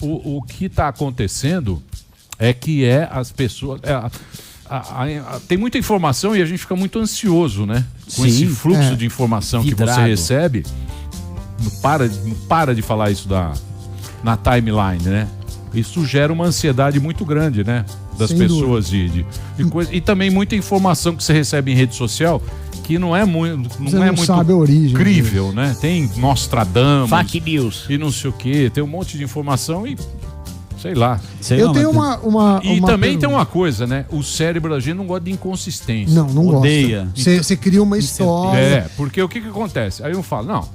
o que está acontecendo é que as pessoas... tem muita informação e a gente fica muito ansioso, né? Com esse fluxo de informação que você recebe. Não para de falar isso na timeline, né? Isso gera uma ansiedade muito grande, né? Das pessoas de coisa. E também muita informação que você recebe em rede social que não é muito sabe a origem, crível, né? Tem Nostradamus, fake news e não sei o quê. Tem um monte de informação e sei lá. Eu tenho uma também tem uma coisa, né? O cérebro da gente não gosta de inconsistência. Não odeia. Você cria uma história. Porque o que acontece? Aí eu falo, não,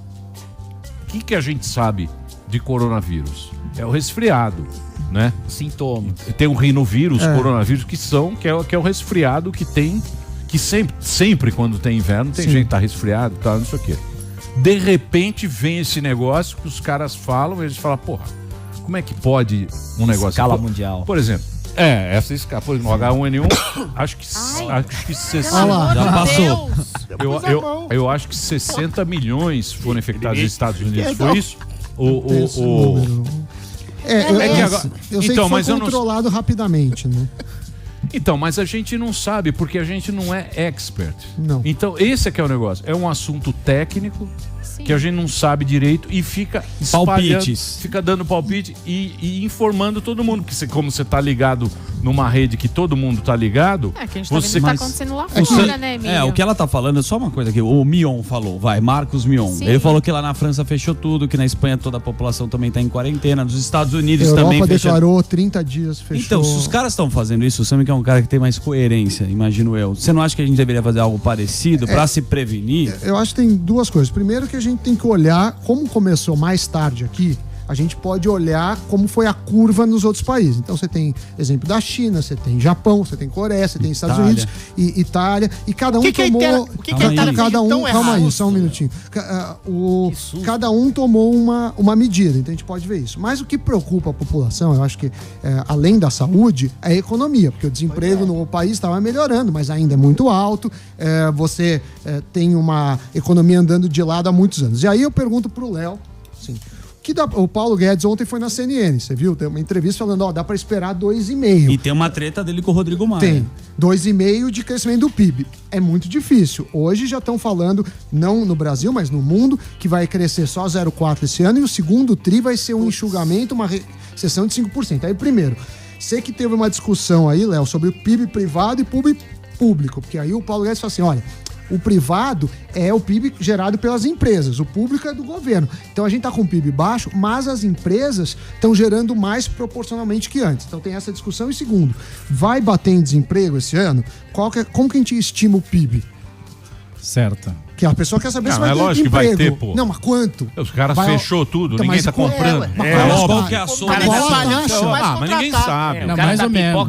o que a gente sabe de coronavírus? É o resfriado, né? Sintomas. Tem o rinovírus, coronavírus, que é o resfriado que tem, que sempre quando tem inverno, tem gente que tá resfriado e tal, não sei o quê. De repente vem esse negócio que os caras falam, e eles falam, porra, como é que pode um negócio... Escala mundial. Por exemplo, essa escala, por exemplo, H1N1, acho que 60... Já passou. Eu acho que 60 milhões foram infectados nos Estados Unidos, foi isso? Eu sei que foi controlado rapidamente, né? Então, mas a gente não sabe, porque a gente não é expert. Não. Então, esse é que é o negócio. É um assunto técnico que a gente não sabe direito e fica palpites. Fica dando palpite e informando todo mundo. Porque como você tá ligado numa rede que todo mundo tá ligado... que a gente tá vendo que tá acontecendo lá fora, né, Emílio? O que ela tá falando é só uma coisa aqui. O Mion falou, Marcos Mion. Sim. Ele falou que lá na França fechou tudo, que na Espanha toda a população também tá em quarentena, nos Estados Unidos Europa também fechou. Declarou 30 dias, fechou. Então, se os caras estão fazendo isso, o Sam que é um cara que tem mais coerência, imagino eu. Você não acha que a gente deveria fazer algo parecido pra se prevenir? Eu acho que tem duas coisas. Primeiro que a gente tem que olhar, como começou mais tarde aqui, a gente pode olhar como foi a curva nos outros países. Então você tem exemplo da China, você tem Japão, você tem Coreia, você tem Estados Unidos e Itália, e cada um tomou... Calma aí, só um minutinho. Cada um tomou uma medida, então a gente pode ver isso. Mas o que preocupa a população, eu acho que além da saúde, é a economia, porque o desemprego no país estava melhorando, mas ainda é muito alto, você tem uma economia andando de lado há muitos anos. E aí eu pergunto pro Léo, assim, o Paulo Guedes ontem foi na CNN, você viu? Tem uma entrevista falando, dá para esperar 2,5. E tem uma treta dele com o Rodrigo Maia. Tem. 2,5 de crescimento do PIB. É muito difícil. Hoje já estão falando, não no Brasil, mas no mundo, que vai crescer só 0,4 esse ano e o segundo tri vai ser um enxugamento, uma recessão de 5%. Aí, primeiro, sei que teve uma discussão aí, Léo, sobre o PIB privado e PIB público, porque aí o Paulo Guedes fala assim, olha... O privado é o PIB gerado pelas empresas, o público é do governo. Então a gente está com o PIB baixo, mas as empresas estão gerando mais proporcionalmente que antes. Então tem essa discussão. E segundo, vai bater em desemprego esse ano? Como que a gente estima o PIB? Certo. Que a pessoa quer saber se vai ter lógico emprego. Que vai ter, pô. Não, mas quanto? Os caras fechou tudo, então, ninguém tá comprando. Qual que é a soma? Mas ninguém sabe. Não, mais ou menos.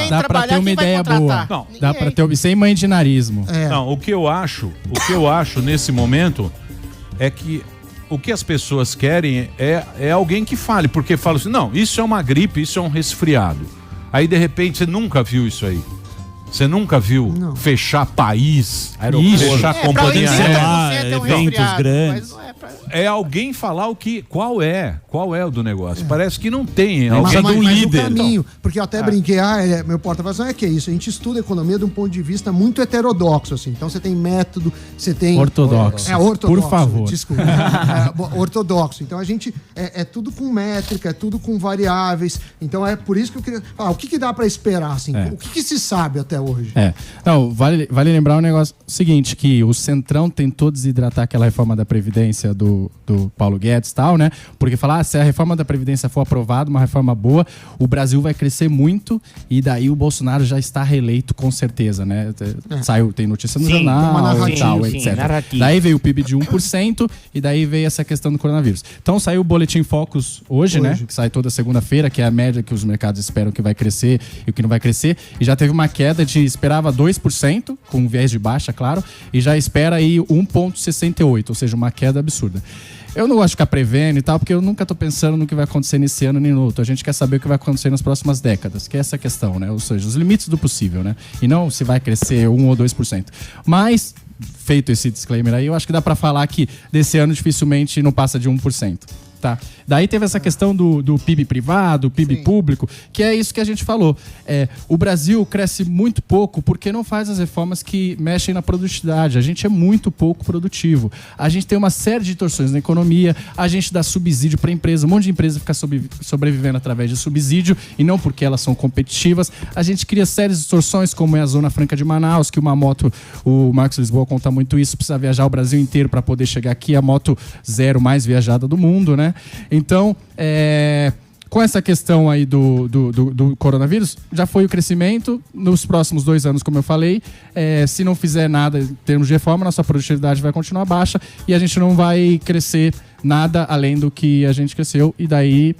Dá pra ter uma ideia boa. Dá pra ter sem mandainarismo. Não, o que eu acho nesse momento é que o que as pessoas querem é alguém que fale, porque fala assim, não, isso é uma gripe, isso é um resfriado. Aí de repente você nunca viu isso aí. Você nunca viu fechar país, fechar companhia aérea, eventos grandes. É alguém falar qual é o do negócio. Parece que não tem alguém mas do líder. O caminho, porque eu até brinquei, meu porta-voz é que é isso, a gente estuda economia de um ponto de vista muito heterodoxo, assim. Então você tem método, você tem... Ortodoxo. Ortodoxo. Por favor. Desculpa. Ortodoxo. Então a gente, é tudo com métrica, é tudo com variáveis. Então é por isso que eu queria falar, o que dá pra esperar, assim? O que se sabe até hoje? Não, vale lembrar um negócio seguinte, que o Centrão tentou desidratar aquela reforma da Previdência do Paulo Guedes e tal, né? Porque falar, se a reforma da Previdência for aprovada, uma reforma boa, o Brasil vai crescer muito e daí o Bolsonaro já está reeleito com certeza, né? Tem notícia no jornal e tal, etc. Daí veio o PIB de 1% e daí veio essa questão do coronavírus. Então saiu o Boletim Focus hoje, né? Que sai toda segunda-feira, que é a média que os mercados esperam que vai crescer e o que não vai crescer. E já teve uma queda esperava 2%, com viés de baixa, claro, e já espera aí 1,68%, ou seja, uma queda absurda. Eu não gosto de ficar prevendo e tal, porque eu nunca tô pensando no que vai acontecer nesse ano nem no outro. A gente quer saber o que vai acontecer nas próximas décadas, que é essa questão, né? Ou seja, os limites do possível, né? E não se vai crescer 1 ou 2%. Mas, feito esse disclaimer aí, eu acho que dá pra falar que desse ano dificilmente não passa de 1%. Tá. Daí teve essa questão do PIB privado, PIB público, que é isso que a gente falou. O Brasil cresce muito pouco porque não faz as reformas que mexem na produtividade. A gente é muito pouco produtivo. A gente tem uma série de distorções na economia, a gente dá subsídio para empresa, um monte de empresa fica sobrevivendo através de subsídio e não porque elas são competitivas. A gente cria sérias distorções, como é a Zona Franca de Manaus, que uma moto, o Marcos Lisboa conta muito isso, precisa viajar o Brasil inteiro para poder chegar aqui, a moto zero mais viajada do mundo, né? Então, com essa questão aí do coronavírus, já foi o crescimento. Nos próximos 2 anos, como eu falei, se não fizer nada em termos de reforma, nossa produtividade vai continuar baixa e a gente não vai crescer nada além do que a gente cresceu. E daí,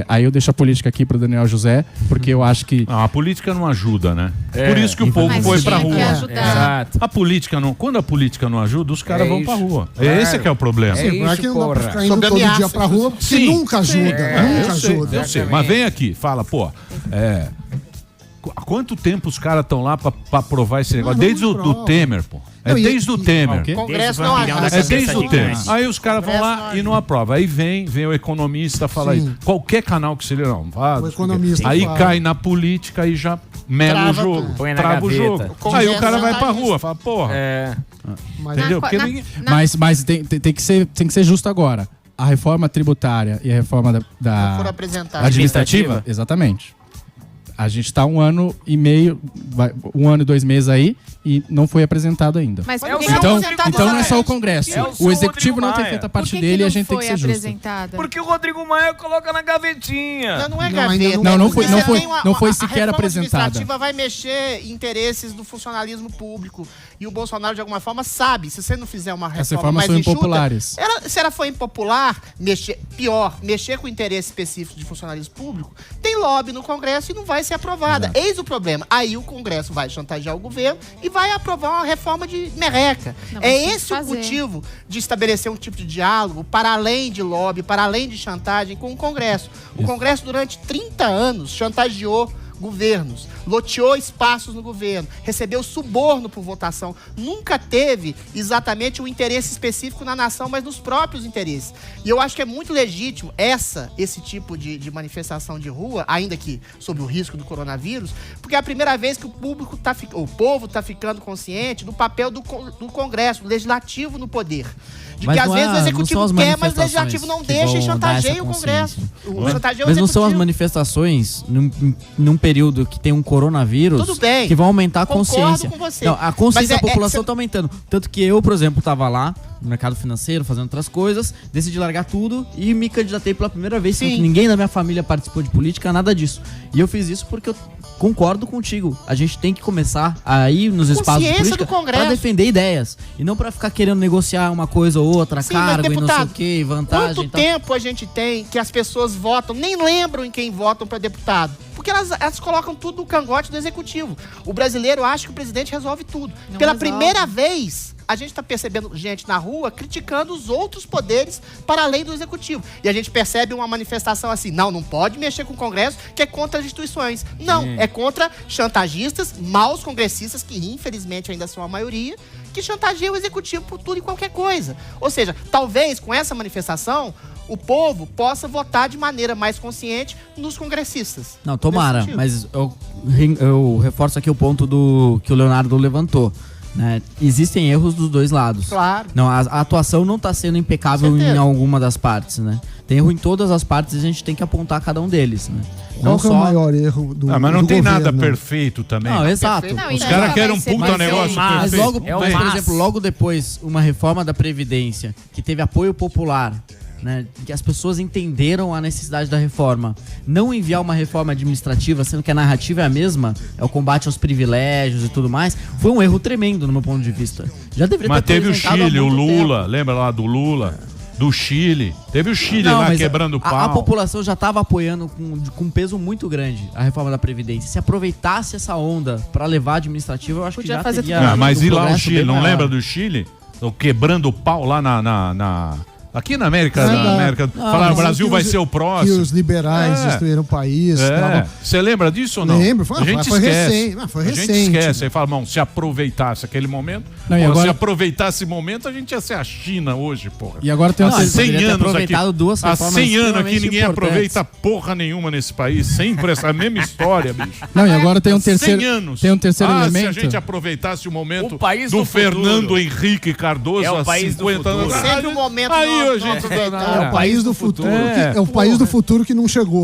aí eu deixo a política aqui pro Daniel José, porque eu acho que... a política não ajuda, né? Por isso que o povo foi pra rua. Exato. A política não, quando a política não ajuda, os caras vão pra rua. Esse que é o problema. Não é que não dá pra ficar indo todo dia pra rua, porque nunca ajuda. Nunca ajuda. Eu sei, mas vem aqui, fala, há quanto tempo os caras estão lá pra aprovar esse negócio? Desde o Temer, pô. Desde o Temer. O Congresso não ajuda. Desde o Temer. Aí os caras vão lá e não aprovam. Aí vem o economista falar isso. Qualquer canal que se lê, não. O economista aí cai na política e já mela o jogo. Trava o jogo. Aí o cara vai pra rua, fala, porra. Entendeu? Mas tem que ser justo agora. A reforma tributária e a reforma da administrativa, exatamente. A gente está 1 ano e meio, 1 ano e 2 meses aí, e não foi apresentado ainda. Mas então não é só o Congresso. O Executivo não tem feito a parte dele e a gente tem que ser justo. Porque o Rodrigo Maia coloca na gavetinha. Não é gaveta. Não foi sequer apresentada. A administrativa vai mexer em interesses do funcionalismo público. E o Bolsonaro, de alguma forma, sabe. Se você não fizer uma reforma mais enxuta... impopulares. Se ela for impopular, mexer com interesse específico de funcionalismo público, tem lobby no Congresso e não vai ser aprovada. Exato. Eis o problema. Aí o Congresso vai chantagear o governo e vai aprovar uma reforma de merreca. Esse o motivo de estabelecer um tipo de diálogo para além de lobby, para além de chantagem com o Congresso. O Congresso, durante 30 anos, chantageou governos, loteou espaços no governo, recebeu suborno por votação, nunca teve exatamente um interesse específico na nação, mas nos próprios interesses. E eu acho que é muito legítimo esse tipo de manifestação de rua, ainda que sob o risco do coronavírus, porque é a primeira vez que o povo está ficando consciente do papel do Congresso, do Legislativo no poder. De que às vezes o Executivo quer, mas o Legislativo não deixa e chantageia o Congresso. Mas não são as manifestações num período que tem um coronavírus que vão aumentar a consciência. Com você. Não, a consciência da população está aumentando. Tanto que eu, por exemplo, estava lá no mercado financeiro, fazendo outras coisas, decidi largar tudo e me candidatei pela primeira vez. Sem que ninguém da minha família participou de política, nada disso. E eu fiz isso porque eu concordo contigo. A gente tem que começar a ir nos espaços de política para defender ideias. E não para ficar querendo negociar uma coisa ou outra, cargo e não sei o que, vantagem. Quanto tempo a gente tem que as pessoas votam, nem lembram em quem votam para deputado? Porque elas colocam tudo no cangote do Executivo. O brasileiro acha que o presidente resolve tudo. Pela primeira vez, a gente está percebendo gente na rua criticando os outros poderes para além do Executivo. E a gente percebe uma manifestação assim, não pode mexer com o Congresso, que é contra as instituições. Não, é contra chantagistas, maus congressistas, que infelizmente ainda são a maioria, que chantageiam o Executivo por tudo e qualquer coisa. Ou seja, talvez com essa manifestação, o povo possa votar de maneira mais consciente nos congressistes. Não, tomara, mas eu reforço aqui o ponto que o Leonardo levantou. Né? Existem erros dos dois lados. Claro. Não, a atuação não está sendo impecável em alguma das partes, né? Tem erro em todas as partes e a gente tem que apontar cada um deles, né? Qual que é o maior erro do mas não tem governo? Nada perfeito também. Não, exato. Os caras querem um puta negócio mas perfeito. Por exemplo, logo depois, uma reforma da Previdência que teve apoio popular, né, que as pessoas entenderam a necessidade da reforma. Não enviar uma reforma administrativa, sendo que a narrativa é a mesma, é o combate aos privilégios e tudo mais, foi um erro tremendo no meu ponto de vista. Já deveria Mas ter teve o Chile, o Lula, lembra lá do Lula? Do Chile. Teve o Chile lá quebrando pau. A população já estava apoiando com um peso muito grande a reforma da Previdência. Se aproveitasse essa onda para levar a administrativa, eu acho que já teria... Mas e lá o Chile? Não lembra do Chile? Quebrando pau lá Aqui na América, falaram o Brasil vai ser o próximo. Que os liberais destruíram o país. Você lembra disso ou não? Lembro. A gente esquece. Foi a recente. gente esquece. Aí fala, irmão, se aproveitasse aquele momento, se aproveitasse esse momento, a gente ia ser a China hoje, porra. E agora tem há 100 anos aqui. Há 100 anos aqui ninguém aproveita porra nenhuma nesse país. Sempre essa mesma história, bicho. Não, e agora tem um terceiro. 100 anos. Tem um terceiro elemento. Se a gente aproveitasse o momento do Fernando Henrique Cardoso há 50 anos. Sempre o momento aí a gente é o país do futuro. É o país do futuro que não chegou.